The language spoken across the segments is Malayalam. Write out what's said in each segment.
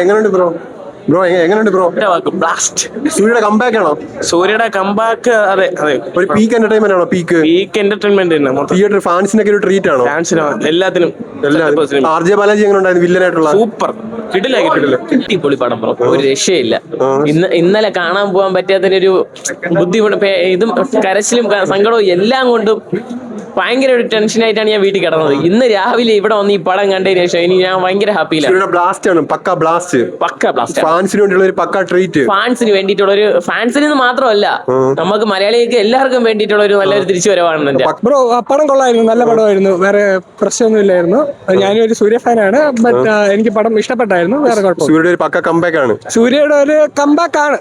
എങ്ങനെയുണ്ട് ബ്രോ? എങ്ങനെയുണ്ട് ബ്രോ? ബ്ലാസ്റ്റ്. സൂര്യയുടെ കമ്പാക്ക് ആണോ? സൂര്യയുടെ കമ്പാക്ക്. അതെ അതെ, ഒരു പീക്ക് എന്റർടൈൻമെന്റ് ആണോ? പീക്ക് എന്റർടൈൻമെന്റ് തന്നെ മൊത്തം. തിയേറ്റർ ഫാൻസിനൊക്കെ ഒരു ട്രീറ്റ് ആണോ? ഫാൻസിനോ എല്ലാത്തിനും. ആർ.ജെ. ബാലാജി എങ്ങനെ ഉണ്ടായിരുന്നു വില്ലനായിട്ടുള്ള? സൂപ്പർ അടിപൊളി പടം ബ്രോ, ഒരു രക്ഷയില്ല. ഇന്നലെ കാണാൻ പോകാൻ പറ്റാത്തൊരു ബുദ്ധിമുട്ട്, ഇതും കരച്ചിലും സങ്കടവും എല്ലാം കൊണ്ടും ഭയങ്കര ഒരു ടെൻഷനായിട്ടാണ് ഞാൻ വീട്ടിൽ കിടന്നത്. ഇന്ന് രാവിലെ ഇവിടെ വന്ന് ഈ പടം കണ്ടതിന് ശേഷം ഇനി ഞാൻ ഭയങ്കര ഹാപ്പിയിലാണ്. ബ്ലാസ്റ്റ് ആണ്, പക്ക ബ്ലാസ്റ്റ്. ഫാൻസിന് വേണ്ടിയുള്ള ഒരു പക്ക ട്രീറ്റ്. ഫാൻസിന് വേണ്ടിയിട്ടുള്ള ഒരു, ഫാൻസിന് മാത്രമല്ല നമുക്ക് മലയാളികൾക്ക് എല്ലാവർക്കും വേണ്ടിയിട്ടുള്ള ഒരു നല്ലൊരു തിരിച്ചുവരവാണ്. ബ്രോ പടം കൊള്ളായിരുന്നു, നല്ല പടമായിരുന്നു, വേറെ പ്രശ്നമൊന്നും ഇല്ലായിരുന്നു. ഞാനൊരു സൂര്യ ഫാനാണ്, ബട്ട് എനിക്ക് പടം ഇഷ്ടപ്പെട്ടായിരുന്നു, വേറെ കുഴപ്പമില്ല. സൂര്യയുടെ ഒരു പക്ക കമ്പാക്ക് ആണ്. സൂര്യയുടെ ഒരു കമ്പാക്ക് ആണ്,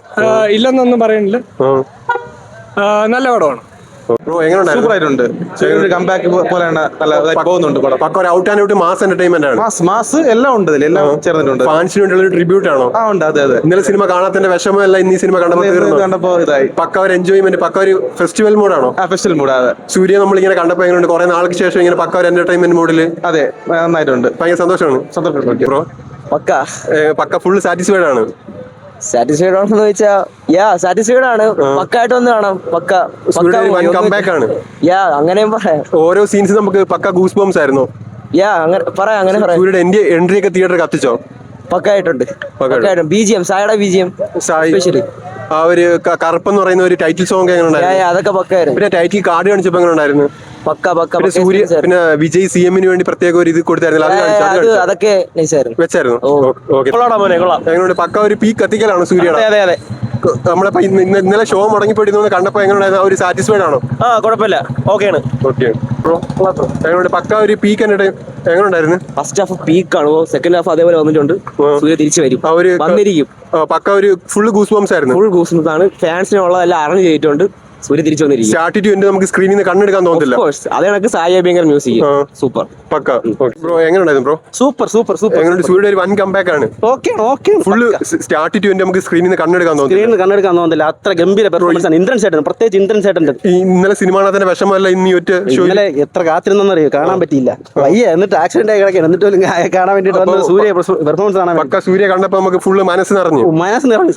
ഇല്ലെന്നൊന്നും പറയുന്നില്ല. നല്ല പടമാണ്. സൂപ്പറായിട്ടുണ്ട്. കമ്പാക്ക് പോലെയാണ്, നല്ല പോകുന്നുണ്ട് പടം. പക്ക ഒരു out and out mass entertainment ആണ്. മാസ് എല്ലാം ഉണ്ട്, എല്ലാം ചേർന്നിട്ടുണ്ട്. ഫാൻസിന് വേണ്ടിയുള്ള ഒരു ട്രിബ്യൂട്ട് ആണോ? ഉണ്ട്. അതെ അതെ. ഇന്നലെ സിനിമ കാണാത്തതിന്റെ വിഷമമല്ല ഇന്ന് ഈ സിനിമ കണ്ടപ്പോ ഇതായി. പക്ക ഒരു എൻജോയ്മെന്റ്, പക്ക ഒരു ഫെസ്റ്റിവൽ മൂഡാണോ? Festival mood. അതെ. സൂര്യ നമ്മൾ ഇങ്ങനെ കണ്ടപ്പോ എങ്ങനെയുണ്ട്? കുറെ നാൾക്ക് ശേഷം ഇങ്ങനെ പക്ക ഒരു എന്റർടൈൻമെന്റ് മൂഡില്. അതെ, നന്നായിട്ടുണ്ട്. ഭയങ്കര സന്തോഷമാണ് ബ്രോ. പക്ക ഫുൾ സാറ്റിസ്ഫൈഡ് ആണ്. സാറ്റിസ്ഫൈഡ് ആണെന്ന് ചോദിച്ചാ സാറ്റിസ്ഫൈഡ് ആണ്. പക്കായിട്ട് ഒന്ന് കാണാം. കമ്പാക്ക് ആണ്. അങ്ങനെയും പറയാം. ഓരോ സീൻസ് നമുക്ക് പക്ക ഗൂസ് ബംസ് ആയിരുന്നു. അങ്ങനെ പറയാം. സൂര്യയുടെ എൻട്രി ഒക്കെ തിയേറ്റർ കത്തിച്ചോ? പക്കായിട്ടുണ്ട്. ബിജിഎം, സായുടെ ബിജിഎം സ്പെഷ്യലി. ആ ഒരു കറുപ്പെന്ന് പറയുന്ന ഒരു ടൈറ്റിൽ സോങ് എങ്ങനെ ഉണ്ടായിരുന്നു? അതൊക്കെ പക്കായിരുന്നു. പിന്നെ ടൈറ്റിൽ കാർഡ് കാണിച്ചപ്പോ എങ്ങനെ ഉണ്ടായിരുന്നു? പക്ക. സൂര്യ പിന്നെ വിജയ് CM-ന് വേണ്ടി പ്രത്യേക ഒരു ഇത് കൊടുത്തായിരുന്നു, അതൊക്കെ വെച്ചായിരുന്നു. എങ്ങനെയുണ്ട്? പക്ക ഒരു പീക്ക് കത്തിക്കലാണോ സൂര്യയുടെ? അതെ. നമ്മളിപ്പോ ഇന്നലെ ഷോ മുടങ്ങിപ്പോയിരുന്നു കണ്ടപ്പോ എങ്ങനെ ഒരു സാറ്റിസ്ഫൈഡ് ആണോ? കുഴപ്പമില്ല, ഓക്കെയാണ്. എങ്ങനെയുണ്ട്? പക്ക ഒരു പീക്ക് എങ്ങനെ ഉണ്ടായിരുന്നു? ഫസ്റ്റ് ഹാഫ് പീക്കാണ്, സെക്കൻഡ് ഹാഫ് അതേപോലെ വന്നിട്ടുണ്ട്. സൂര്യ തിരിച്ചു വരും, വന്നിരിക്കും. പക്ക ഒരു ഫുൾ ഗൂസ് ബംസ് ആയിരുന്നു. ഫുൾ ഗൂസ് ബംസ് ആണ്. ഫാൻസിനുള്ളതെല്ലാം അറേഞ്ച് ചെയ്തിട്ടുണ്ട്. സൂര്യ തിരിച്ചു വന്നിരിക്കും. സ്റ്റാർട്ടിറ്റ് നമുക്ക് സ്ക്രീനിൽ നിന്ന് കണ്ണെടുക്കാൻ തോന്നുന്നില്ല. അതേ കണക്ക് സായി അഭ്യങ്കർ മ്യൂസിക് സൂപ്പർ. പക്ക. ബ്രോ എങ്ങനെയുണ്ടായിരുന്നു ബ്രോ? സൂപ്പർ. എങ്ങനെയുണ്ട്? സൂര്യയുടെ ഒരു വൻ കമ്പാക്ക് ആണ്. ഫുള്ള് സ്റ്റാർട്ടിറ്റ് നമുക്ക് സ്ക്രീനിൽ നിന്ന് കണ്ണെടുക്കാൻ തോന്നുന്നില്ല. അത്ര ഗംഭീര പെർഫോമൻസ് ആണ്. ഇന്ദ്രൻ ചേട്ടൻ, പ്രത്യേകിച്ച് ഇന്ദ്രൻ ചേട്ടൻ. ഇന്നലെ സിനിമ കാണാത്തതിന്റെ വിഷമമല്ല ഇന്ന് ഒറ്റ ഇന്നലെ എത്ര കാത്തിരുന്നറിയോ, കാണാൻ പറ്റിയില്ല. എന്നിട്ട് ആക്സിഡന്റ് ആയി കിടക്കാൻ, എന്നിട്ട് കാണാൻ വേണ്ടിട്ട് വന്നത് സൂര്യ പെർഫോമൻസ് കാണാൻ. പക്ക സൂര്യ കണ്ടപ്പോ നമുക്ക് ഫുള്ള് മനസ്സ് നിറഞ്ഞു,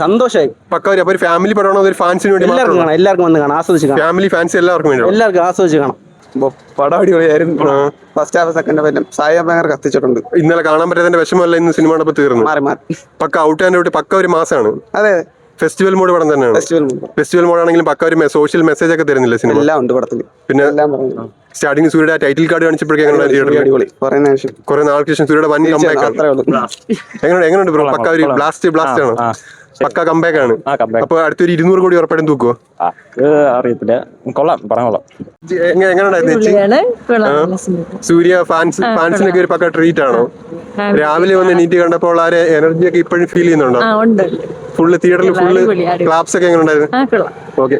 സന്തോഷമായി. പക്ക ഒരു ഫാമിലി പടമാണോ? ഒരു ഫാൻസിന് വേണ്ടി എല്ലാവർക്കും വന്ന് കാണാം, ആസ്വദിച്ച് കാണാം. ഫാമിലി ഫാൻസ് എല്ലാവർക്കും ആസ്വദിച്ച് കാണാം. പടം അടിപൊളിയായിരുന്നു. First half second half Sai Abhyankar കത്തിച്ചിട്ടുണ്ട്. ഇന്നലെ കാണാൻ പറ്റാത്തതിന്റെ വിഷമമല്ല ഇന്ന് സിനിമ കണ്ടപ്പോ തീർന്നു. പക്ക ഔട്ട് ആൻഡ് ഔട്ട്, പക്ക ഒരു മാസാണ്. അതെ. ഫെസ്റ്റിവൽ മോഡ് പടം തന്നെയാണ്. ഫെസ്റ്റിവൽ മോഡ് ആണെങ്കിലും പക്ക ഒരു സോഷ്യൽ മെസ്സേജ് ഒക്കെ തരുന്നില്ല സിനിമ. എല്ലാം ഉണ്ട് പടത്തിൽ. പിന്നെ സ്റ്റാർട്ടിംഗ് സൂര്യയുടെ ടൈറ്റിൽ കാർഡ് കാണിച്ചപ്പോഴേക്കും കുറെ നാൾക്ക് ശേഷം സൂര്യയുടെ വൻ കമ്പാക്ക് ആണ്. എങ്ങനെയുണ്ട് ബ്രോ? പക്ക ഒരു ബ്ലാസ്റ്റ് ആണ്. പക്ക കമ്പാക്ക് ആണ്. അപ്പൊ അടുത്തൊരു 200 കോടി ഉറപ്പായിട്ടും തൂക്കുവോ? അറിയത്തില്ല. കൊള്ളാം, പടം കൊള്ളാം. എങ്ങനെയുണ്ടായിരുന്നു സൂര്യ ഫാൻസിനൊക്കെ ഒരു പക്ക ട്രീറ്റ് ആണോ? രാവിലെ വന്ന് എണീറ്റ് കണ്ടപ്പോൾ ആരെ എനർജി ഒക്കെ ഇപ്പോഴും ഫീൽ ചെയ്യുന്നുണ്ടോ? ഫുള്ള് തിയേറ്ററിൽ ഫുള്ള് ക്ലാപ്സ് ഒക്കെ എങ്ങനെ ഉണ്ടായിരുന്നു? ഓക്കെ.